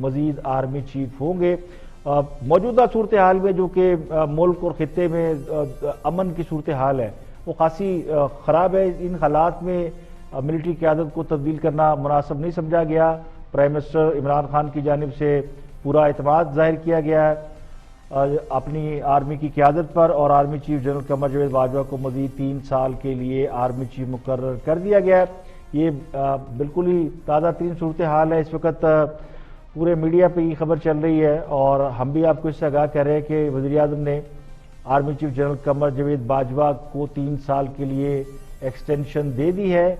مزید آرمی چیف ہوں گے۔ موجودہ صورتحال میں جو کہ ملک اور خطے میں امن کی صورتحال ہے وہ خاصی خراب ہے، ان حالات میں ملٹری قیادت کو تبدیل کرنا مناسب نہیں سمجھا گیا۔ پرائم منسٹر عمران خان کی جانب سے پورا اعتماد ظاہر کیا گیا ہے اپنی آرمی کی قیادت پر، اور army chief general Qamar Javed Bajwa کو مزید 3 سال کے لیے آرمی چیف مقرر کر دیا گیا ہے۔ یہ بالکل ہی تازہ ترین صورتحال ہے، اس وقت پورے میڈیا پہ یہ خبر چل رہی ہے، اور ہم بھی آپ کو اس سے آگاہ کر رہے ہیں کہ وزیر اعظم نے army chief general Qamar Javed Bajwa کو 3 سال کے لیے ایکسٹینشن دے دی ہے،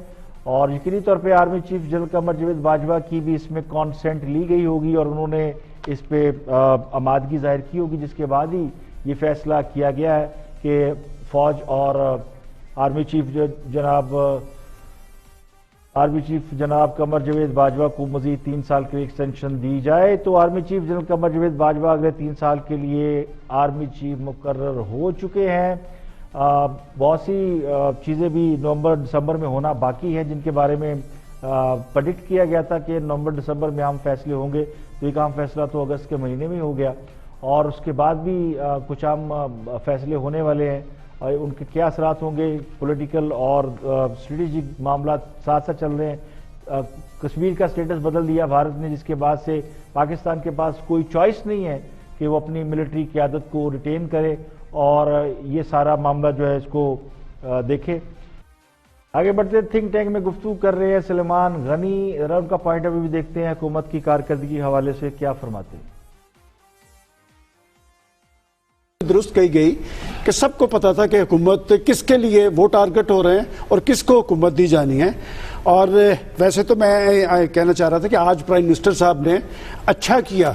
اور یقینی طور پہ army chief general Qamar Javed Bajwa کی بھی اس میں کانسنٹ لی گئی ہوگی، اور انہوں نے اس پہ آمادگی ظاہر کی ہوگی، جس کے بعد ہی یہ فیصلہ کیا گیا ہے کہ فوج اور آرمی چیف جناب قمر جاوید باجوہ کو مزید 3 سال کے لیے ایکسٹینشن دی جائے۔ تو army chief general Qamar Javed Bajwa اگلے 3 سال کے لیے آرمی چیف مقرر ہو چکے ہیں۔ بہت سی چیزیں بھی نومبر دسمبر میں ہونا باقی ہیں، جن کے بارے میں پریڈکٹ کیا گیا تھا کہ نومبر دسمبر میں اہم فیصلے ہوں گے، تو ایک اہم فیصلہ تو اگست کے مہینے میں ہو گیا، اور اس کے بعد بھی کچھ اہم فیصلے ہونے والے ہیں، اور ان کے کیا اثرات ہوں گے۔ پولیٹیکل اور اسٹریٹجک معاملات ساتھ ساتھ چل رہے ہیں۔ کشمیر کا سٹیٹس بدل دیا بھارت نے، جس کے بعد سے پاکستان کے پاس کوئی چوائس نہیں ہے کہ وہ اپنی ملٹری قیادت کو ریٹین کرے، اور یہ سارا معاملہ جو ہے اس کو دیکھے۔ آگے بڑھتے تھنک ٹینک میں گفتگو کر رہے ہیں سلیمان غنی، ذرا ان کا پوائنٹ آف ویو بھی دیکھتے ہیں، حکومت کی کارکردگی کے حوالے سے کیا فرماتے ہیں۔ درست کہی گئی کہ سب کو پتا تھا کہ حکومت کس کے لیے وہ ٹارگٹ ہو رہے ہیں اور کس کو حکومت دی جانی ہے، اور ویسے تو میں کہنا چاہ رہا تھا کہ آج پرائم منسٹر صاحب نے اچھا کیا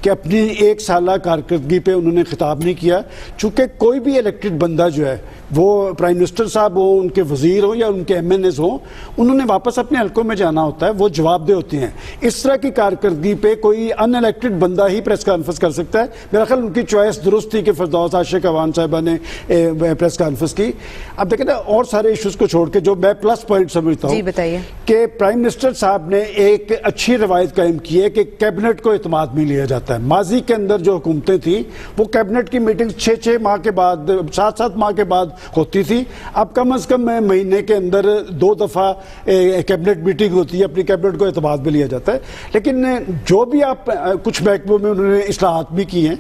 کہ اپنی 1 سالہ کارکردگی پہ انہوں نے خطاب نہیں کیا، چونکہ کوئی بھی الیکٹڈ بندہ جو ہے وہ پرائم منسٹر صاحب ہوں، ان کے وزیر ہوں یا ان کے ایم این ایز ہوں، انہوں نے واپس اپنے حلقوں میں جانا ہوتا ہے، وہ جواب دہ ہوتے ہیں۔ اس طرح کی کارکردگی پہ کوئی ان الیکٹڈ بندہ ہی پریس کانفرنس کر سکتا ہے۔ میرا خیال ان کی چوائس درست تھی کہ فردوس عاشق اوان صاحبہ نے پریس کانفرنس کی۔ اب دیکھیں نا، اور سارے ایشوز کو چھوڑ کے جو میں پلس پوائنٹ سمجھتا ہوں کہ پرائم منسٹر صاحب نے ایک اچھی روایت قائم کی ہے کہ کیبنٹ کو اعتماد میں لیا جاتا ہے۔ ماضی کے اندر جو حکومتیں تھیں وہ کیبنٹ کی میٹنگ 6 ماہ کے بعد 7 ماہ کے بعد ہوتی تھی، اب کم از کم مہینے کے اندر 2 دفعہ کیبنٹ میٹنگ ہوتی ہے، اپنی کیبنٹ کو اعتماد میں لیا جاتا ہے۔ لیکن جو بھی آپ کچھ محکموں میں انہوں نے اصلاحات بھی کی ہیں،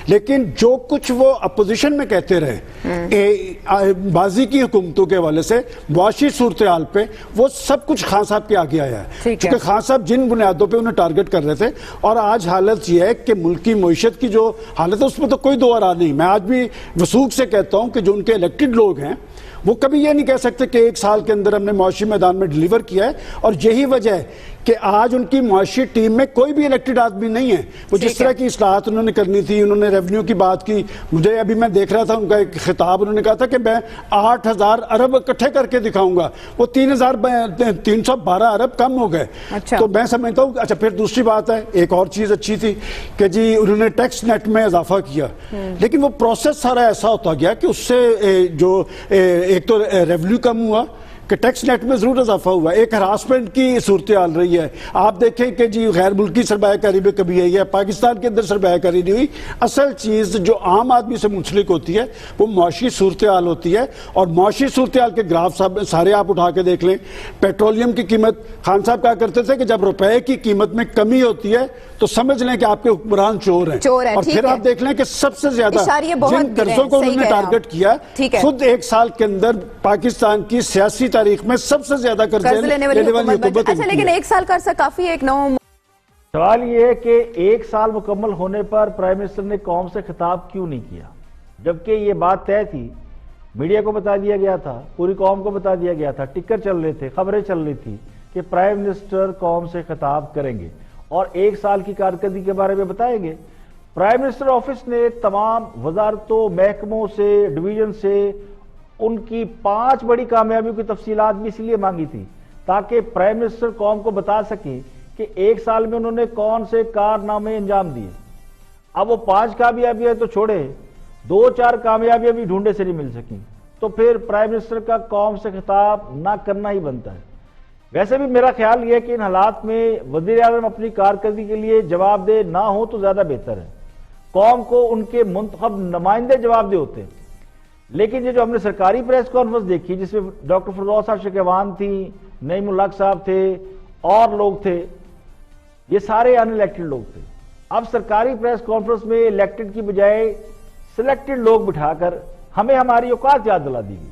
لیکن جو کچھ وہ اپوزیشن میں کہتے رہے ماضی کی حکومتوں کے حوالے سے معاشی صورتحال پہ، وہ سب کچھ خان صاحب کے آگے آیا ہے، کیونکہ خان صاحب جن بنیادوں پہ انہیں ٹارگٹ کر رہے تھے، اور آج حالت یہ ہے کہ ملک کی معیشت کی جو حالت ہے اس میں تو کوئی دو راہ نہیں۔ میں آج بھی وثوق سے کہتا ہوں کہ جو ان کے الیکٹڈ لوگ ہیں وہ کبھی یہ نہیں کہہ سکتے کہ 1 سال کے اندر ہم نے معاشی میدان میں ڈیلیور کیا ہے، اور یہی وجہ ہے کہ آج ان کی معاشی ٹیم میں کوئی بھی الیکٹڈ آدمی نہیں ہے۔ وہ جس طرح کی اصلاحات انہوں نے کرنی تھی، انہوں نے ریونیو کی بات کی، مجھے ابھی میں دیکھ رہا تھا ان کا ایک خطاب، انہوں نے کہا تھا کہ میں 8,000 ارب اکٹھے کر کے دکھاؤں گا، وہ 3,312 ارب کم ہو گئے۔ تو میں سمجھتا ہوں اچھا، پھر دوسری بات ہے، ایک اور چیز اچھی تھی کہ جی انہوں نے ٹیکس نیٹ میں اضافہ کیا، لیکن وہ پروسیس سارا ایسا ہوتا گیا کہ اس سے جو ایک تو ریونیو کم ہوا کہ ٹیکس نیٹ میں ضرور اضافہ ہوا، ایک ہراسمنٹ کی صورتحال رہی ہے۔ آپ دیکھیں کہ جی غیر ملکی سرمایہ کاری میں کمی آئی ہے، پاکستان کے اندر سرمایہ کاری نہیں ہوئی۔ اصل چیز جو عام آدمی سے منسلک ہوتی ہے وہ معاشی صورتحال ہوتی ہے، اور معاشی صورتحال کے گراف سارے آپ اٹھا کے دیکھ لیں۔ پیٹرولیم کی قیمت، خان صاحب کہا کرتے تھے کہ جب روپے کی قیمت میں کمی ہوتی ہے تو سمجھ لیں کہ آپ کے حکمران چور ہیں، اور پھر آپ دیکھ لیں کہ سب سے زیادہ جن قرضوں کو انہوں نے ٹارگٹ کیا، خود 1 سال کے اندر پاکستان کی سیاسی تاریخ میں سب سے زیادہ قرض لینے والی حکومت۔ اچھا، لیکن 1 سال کا عرصہ کافی ہے ایک نو۔ سوال یہ ہے کہ 1 سال مکمل ہونے پر پرائم منسٹر نے قوم سے خطاب کیوں نہیں کیا، جبکہ یہ بات طے تھی، میڈیا کو بتا دیا گیا تھا، پوری قوم کو بتا دیا گیا تھا، ٹکر چل رہے تھے، خبریں چل رہی تھی کہ پرائم منسٹر قوم سے خطاب کریں گے اور 1 سال کی کارکردگی کے بارے میں بتائیں گے۔ پرائم منسٹر آفس نے تمام وزارتوں، محکموں سے، ڈویژن سے ان کی 5 بڑی کامیابیوں کی تفصیلات بھی اس لیے مانگی تھی تاکہ پرائم منسٹر قوم کو بتا سکیں کہ 1 سال میں انہوں نے کون سے کارنامے انجام دیے۔ اب وہ 5 کامیابیاں تو چھوڑے، 2-4 کامیابیاں بھی ڈھونڈے سے نہیں مل سکیں، تو پھر پرائم منسٹر کا قوم سے خطاب نہ کرنا ہی بنتا ہے۔ ویسے بھی میرا خیال یہ ہے کہ ان حالات میں وزیر اعظم اپنی کارکردگی کے لیے جواب دہ نہ ہو تو زیادہ بہتر ہے. قوم کو ان کے منتخب نمائندے جواب دہ ہوتے ہیں. لیکن یہ جو ہم نے سرکاری پریس کانفرنس دیکھی جس میں ڈاکٹر فردوس صاحب شکیوان تھی، نعیم الحق صاحب تھے اور لوگ تھے، یہ سارے ان الیکٹڈ لوگ تھے. اب سرکاری پریس کانفرنس میں الیکٹڈ کی بجائے سلیکٹڈ لوگ بٹھا کر ہمیں ہماری اوقات یاد دلا دی گئی.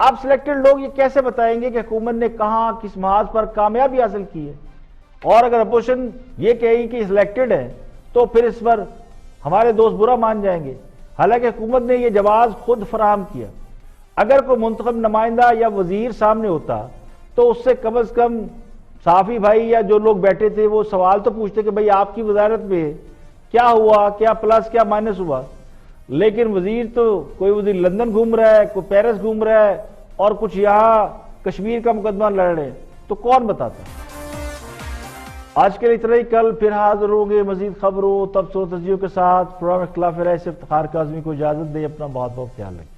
اب سلیکٹڈ لوگ یہ کیسے بتائیں گے کہ حکومت نے کہاں کس محاذ پر کامیابی حاصل کی ہے؟ اور اگر اپوزیشن یہ کہے گی کہ سلیکٹڈ ہے تو پھر اس پر ہمارے دوست برا مان جائیں گے. حالانکہ حکومت نے یہ جواز خود فراہم کیا. اگر کوئی منتخب نمائندہ یا وزیر سامنے ہوتا تو اس سے کم از کم صحافی بھائی یا جو لوگ بیٹھے تھے وہ سوال تو پوچھتے کہ بھئی آپ کی وزارت میں کیا ہوا، کیا پلس کیا مائنس ہوا. لیکن وزیر تو کوئی وزیر لندن گھوم رہا ہے، کوئی پیرس گھوم رہا ہے اور کچھ یہاں کشمیر کا مقدمہ لڑ رہے ہیں، تو کون بتاتا. آج کے لیے اتنا ہی. کل پھر حاضر ہوں گے مزید خبروں، تبصروں، تجزیوں کے ساتھ. پروگرام اختلاف رائے سے افتخار کاظمی کو اجازت دیں. اپنا بہت بہت خیال رکھیں.